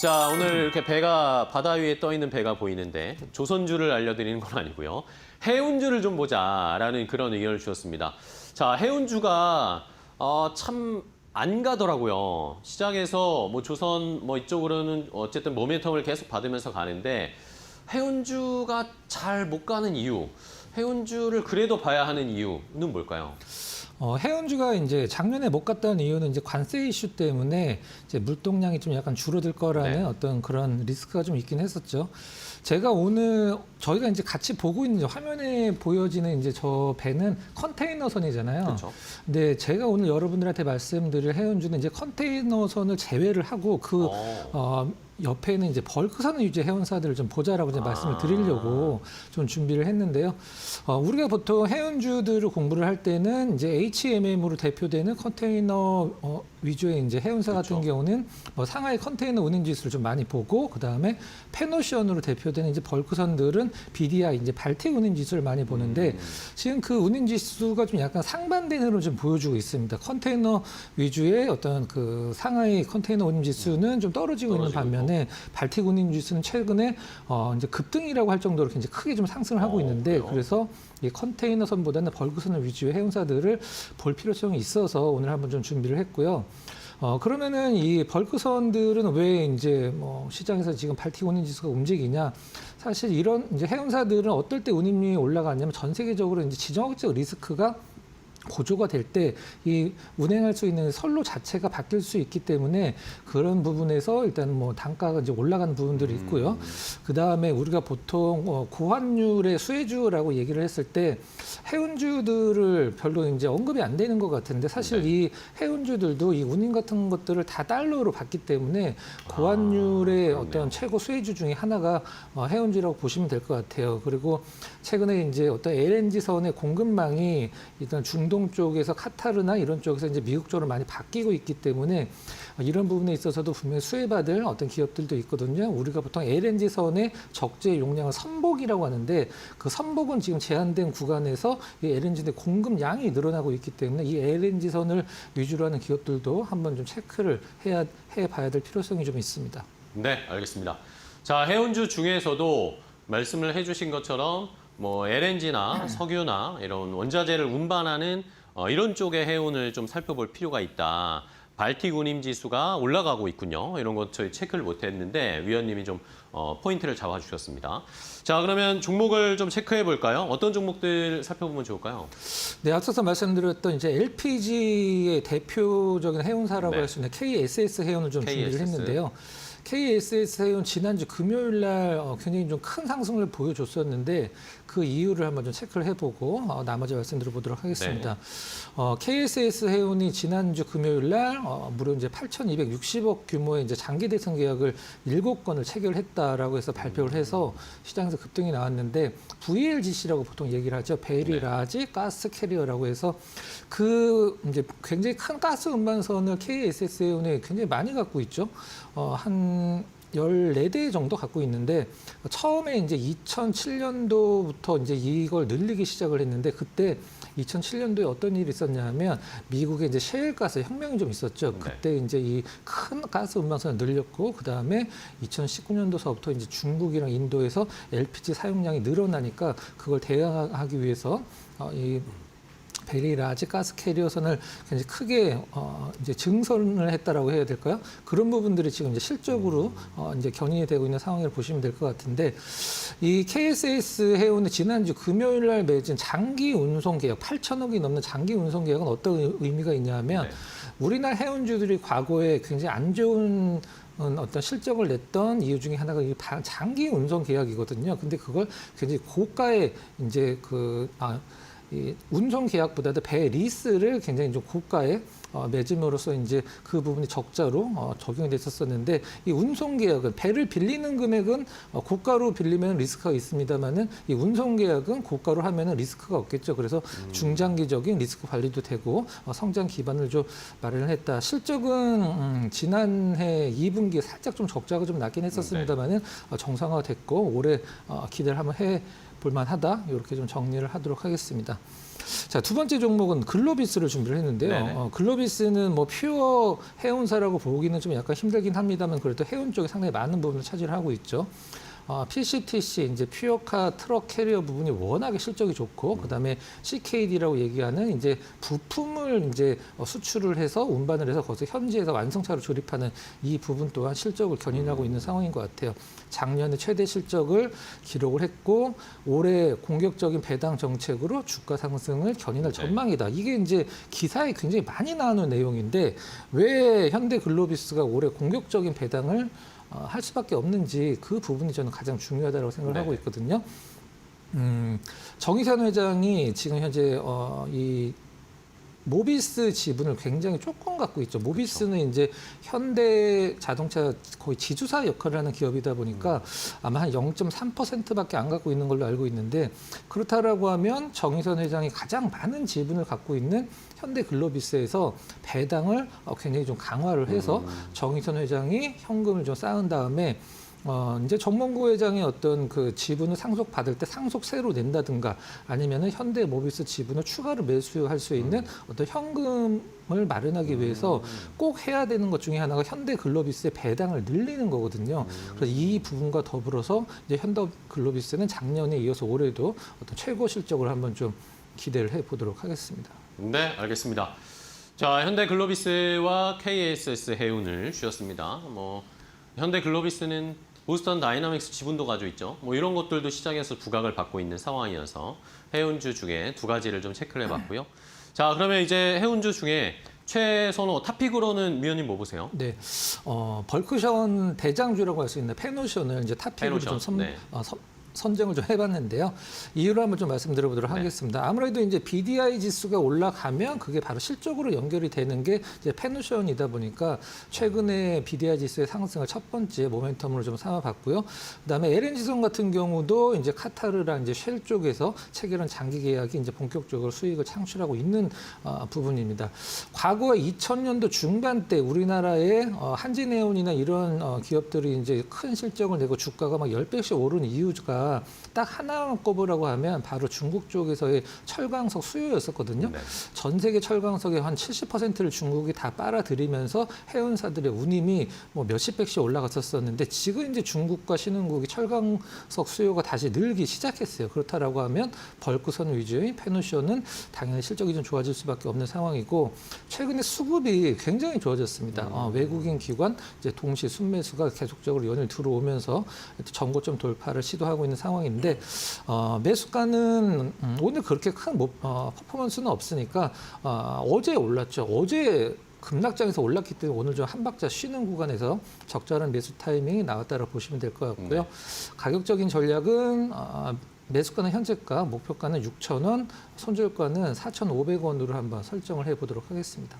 자, 오늘 이렇게 배가 바다 위에 떠 있는 배가 보이는데 조선주를 알려드리는 건 아니고요. 해운주를 좀 보자라는 그런 의견을 주셨습니다. 자, 해운주가 참 안 가더라고요. 시장에서 뭐 조선 뭐 이쪽으로는 어쨌든 모멘텀을 계속 받으면서 가는데 해운주가 잘 못 가는 이유, 해운주를 그래도 봐야 하는 이유는 뭘까요? 해운주가 이제 작년에 못 갔다는 이유는 이제 관세 이슈 때문에 이제 물동량이 좀 약간 줄어들 거라는 네. 어떤 그런 리스크가 좀 있긴 했었죠. 제가 오늘 저희가 이제 같이 보고 있는 화면에 보여지는 이제 저 배는 컨테이너선이잖아요. 그렇죠. 근데 제가 오늘 여러분들한테 말씀드릴 해운주는 이제 컨테이너선을 제외를 하고 옆에는 이제 벌크선 위주의 해운사들을 좀 보자라고 이제 말씀을 드리려고 좀 준비를 했는데요. 우리가 보통 해운주들을 공부를 할 때는 이제 HMM으로 대표되는 컨테이너 위주의 이제 해운사 그렇죠. 같은 경우는 상하이 컨테이너 운임 지수를 좀 많이 보고 그다음에 페노션으로 대표되는 이제 벌크선들은 BDI 이제 발틱 운임 지수를 많이 보는데 지금 그 운임 지수가 좀 약간 상반된 흐름을 좀 보여주고 있습니다. 컨테이너 위주의 어떤 그 상하이 컨테이너 운임 지수는 좀 떨어지고 있는 반면에 발틱 운임 지수는 최근에 이제 급등이라고 할 정도로 굉장히 크게 좀 상승을 하고 있는데 그래요? 그래서 이 컨테이너선보다는 벌크선 위주의 해운사들을 볼 필요성이 있어서 오늘 한번 좀 준비를 했고요. 그러면은 이 벌크선들은 왜 이제 시장에서 지금 발틱 운임 지수가 움직이냐? 사실 이런 이제 해운사들은 어떨 때 운임률이 올라가냐면 전 세계적으로 이제 지정학적 리스크가 고조가 될 때 이 운행할 수 있는 선로 자체가 바뀔 수 있기 때문에 그런 부분에서 일단 단가가 이제 올라가는 부분들이 있고요. 그 다음에 우리가 보통 고환율의 수혜주라고 얘기를 했을 때 해운주들을 별로 이제 언급이 안 되는 것 같은데 사실 이 해운주들도 이 운임 같은 것들을 다 달러로 받기 때문에 고환율의 어떤 최고 수혜주 중에 하나가 해운주라고 보시면 될 것 같아요. 그리고 최근에 이제 어떤 LNG선의 공급망이 일단 중동 쪽에서 카타르나 이런 쪽에서 이제 미국 쪽으로 많이 바뀌고 있기 때문에 이런 부분에 있어서도 분명히 수혜받을 어떤 기업들도 있거든요. 우리가 보통 LNG선의 적재 용량을 선복이라고 하는데 그 선복은 지금 제한된 구간에서 이 LNG의 공급량이 늘어나고 있기 때문에 이 LNG선을 위주로 하는 기업들도 한번 좀 체크를 해봐야 될 필요성이 좀 있습니다. 네, 알겠습니다. 자, 해운주 중에서도 말씀을 해주신 것처럼 뭐 LNG나 석유나 이런 원자재를 운반하는 이런 쪽의 해운을 좀 살펴볼 필요가 있다. 발틱 운임 지수가 올라가고 있군요. 이런 것 저희 체크를 못했는데 위원님이 좀 포인트를 잡아주셨습니다. 자, 그러면 종목을 좀 체크해 볼까요? 어떤 종목들 살펴보면 좋을까요? 네, 앞서서 말씀드렸던 이제 LPG의 대표적인 해운사라고 할 수 있는 KSS 해운을 좀 준비를 했는데요. KSS 해운 지난주 금요일 날 굉장히 좀 큰 상승을 보여줬었는데 그 이유를 한번 좀 체크를 해보고 나머지 말씀드려보도록 하겠습니다. KSS 해운이 지난주 금요일 날 무려 이제 8,260억 규모의 이제 장기 대선 계약을 7건을 체결했다라고 해서 발표를 해서 시장에서 급등이 나왔는데 VLGC라고 보통 얘기를 하죠. 베리 라지 가스 캐리어라고 해서 그 이제 굉장히 큰 가스 운반선을 KSS 해운에 굉장히 많이 갖고 있죠. 한 14대 정도 갖고 있는데 처음에 이제 2007년도부터 이제 이걸 늘리기 시작을 했는데 그때 2007년도에 어떤 일이 있었냐 하면 미국에 이제 셰일가스 혁명이 좀 있었죠. 그때 이제 이 큰 가스 운반선을 늘렸고 그다음에 2019년도서부터 이제 중국이랑 인도에서 LPG 사용량이 늘어나니까 그걸 대응하기 위해서 이 베리 라지 가스 캐리어선을 굉장히 크게 이제 증선을 했다라고 해야 될까요? 그런 부분들이 지금 이제 실적으로 이제 견인이 되고 있는 상황을 보시면 될 것 같은데 이 KSS 해운의 지난주 금요일 날 맺은 장기 운송 계약 8천억이 넘는 장기 운송 계약은 어떤 의미가 있냐면 우리나라 해운주들이 과거에 굉장히 안 좋은 어떤 실적을 냈던 이유 중에 하나가 이 장기 운송 계약이거든요. 근데 그걸 굉장히 고가의 이제 이 운송 계약보다도 배 리스를 굉장히 좀 고가에 맺음으로써 이제 그 부분이 적자로 적용이 됐었는데 이 운송 계약은 배를 빌리는 금액은 고가로 빌리면 리스크가 있습니다만은 이 운송 계약은 고가로 하면은 리스크가 없겠죠. 그래서 중장기적인 리스크 관리도 되고 성장 기반을 좀 마련했다. 실적은 지난해 2분기에 살짝 좀 적자가 좀 났긴 했었습니다만은 정상화됐고 올해 기대를 한번 해 볼만하다. 이렇게 좀 정리를 하도록 하겠습니다. 자, 두 번째 종목은 글로비스를 준비를 했는데요. 글로비스는 뭐 퓨어 해운사라고 보기는 좀 약간 힘들긴 합니다만 그래도 해운 쪽에 상당히 많은 부분을 차지를 하고 있죠. PCTC 이제 퓨어카 트럭 캐리어 부분이 워낙에 실적이 좋고 그다음에 CKD라고 얘기하는 이제 부품을 이제 수출을 해서 운반을 해서 거기서 현지에서 완성차로 조립하는 이 부분 또한 실적을 견인하고 있는 상황인 것 같아요. 작년에 최대 실적을 기록을 했고 올해 공격적인 배당 정책으로 주가 상승을 견인할 전망이다. 이게 이제 기사에 굉장히 많이 나오는 내용인데 왜 현대 글로비스가 올해 공격적인 배당을 할 수밖에 없는지 그 부분이 저는 가장 중요하다고 생각을 하고 있거든요. 정의선 회장이 지금 현재 이 모비스 지분을 굉장히 조금 갖고 있죠. 모비스는 그렇죠. 이제 현대 자동차 거의 지주사 역할을 하는 기업이다 보니까 아마 한 0.3%밖에 안 갖고 있는 걸로 알고 있는데 그렇다라고 하면 정의선 회장이 가장 많은 지분을 갖고 있는 현대 글로비스에서 배당을 굉장히 좀 강화를 해서 정의선 회장이 현금을 좀 쌓은 다음에 이제 정몽구 회장의 어떤 그 지분을 상속받을 때 상속세로 낸다든가 아니면은 현대 모비스 지분을 추가로 매수할 수 있는 어떤 현금을 마련하기 위해서 꼭 해야 되는 것 중에 하나가 현대 글로비스의 배당을 늘리는 거거든요. 그래서 이 부분과 더불어서 이제 현대 글로비스는 작년에 이어서 올해도 어떤 최고 실적을 한번 좀 기대를 해 보도록 하겠습니다. 네, 알겠습니다. 자, 현대 글로비스와 KSS 해운을 주셨습니다. 뭐 현대 글로비스는 보스턴 다이나믹스 지분도 가지고 있죠. 뭐 이런 것들도 시장에서 부각을 받고 있는 상황이어서 해운주 중에 두 가지를 좀 체크를 해봤고요. 자, 그러면 이제 해운주 중에 최선호 탑픽으로는 위원님 뭐 보세요? 네, 벌크션 대장주라고 할 수 있는 페노션을 이제 탑픽으로 좀 선정을 좀 해봤는데요. 이유를 한번 좀 말씀드려보도록 하겠습니다. 아무래도 이제 BDI 지수가 올라가면 그게 바로 실적으로 연결이 되는 게 이제 페노션이다 보니까 최근에 BDI 지수의 상승을 첫 번째 모멘텀으로 좀 삼아봤고요. 그다음에 LNG선 같은 경우도 이제 카타르랑 이제 쉘 쪽에서 체결한 장기 계약이 이제 본격적으로 수익을 창출하고 있는 부분입니다. 과거 2000년도 중반 때 우리나라의 한진해운이나 이런 기업들이 이제 큰 실적을 내고 주가가 막 10배씩 오른 이유가 딱 하나만 꼽으라고 하면 바로 중국 쪽에서의 철강석 수요였었거든요. 네. 전 세계 철강석의 한 70%를 중국이 다 빨아들이면서 해운사들의 운임이 뭐 몇십 백씩 올라갔었는데 지금 이제 중국과 신흥국이 철강석 수요가 다시 늘기 시작했어요. 그렇다라고 하면 벌크선 위주의 페노션은 당연히 실적이 좀 좋아질 수밖에 없는 상황이고 최근에 수급이 굉장히 좋아졌습니다. 외국인 기관 이제 동시 순매수가 계속적으로 연일 들어오면서 전고점 돌파를 시도하고 있는 상황인데 매수가는 오늘 그렇게 큰 퍼포먼스는 없으니까 어제 올랐죠. 어제 급락장에서 올랐기 때문에 오늘 좀 한 박자 쉬는 구간에서 적절한 매수 타이밍이 나왔다고 보시면 될 것 같고요. 가격적인 전략은 매수가는 현재가, 목표가는 6,000원, 손절가는 4,500원으로 한번 설정을 해보도록 하겠습니다.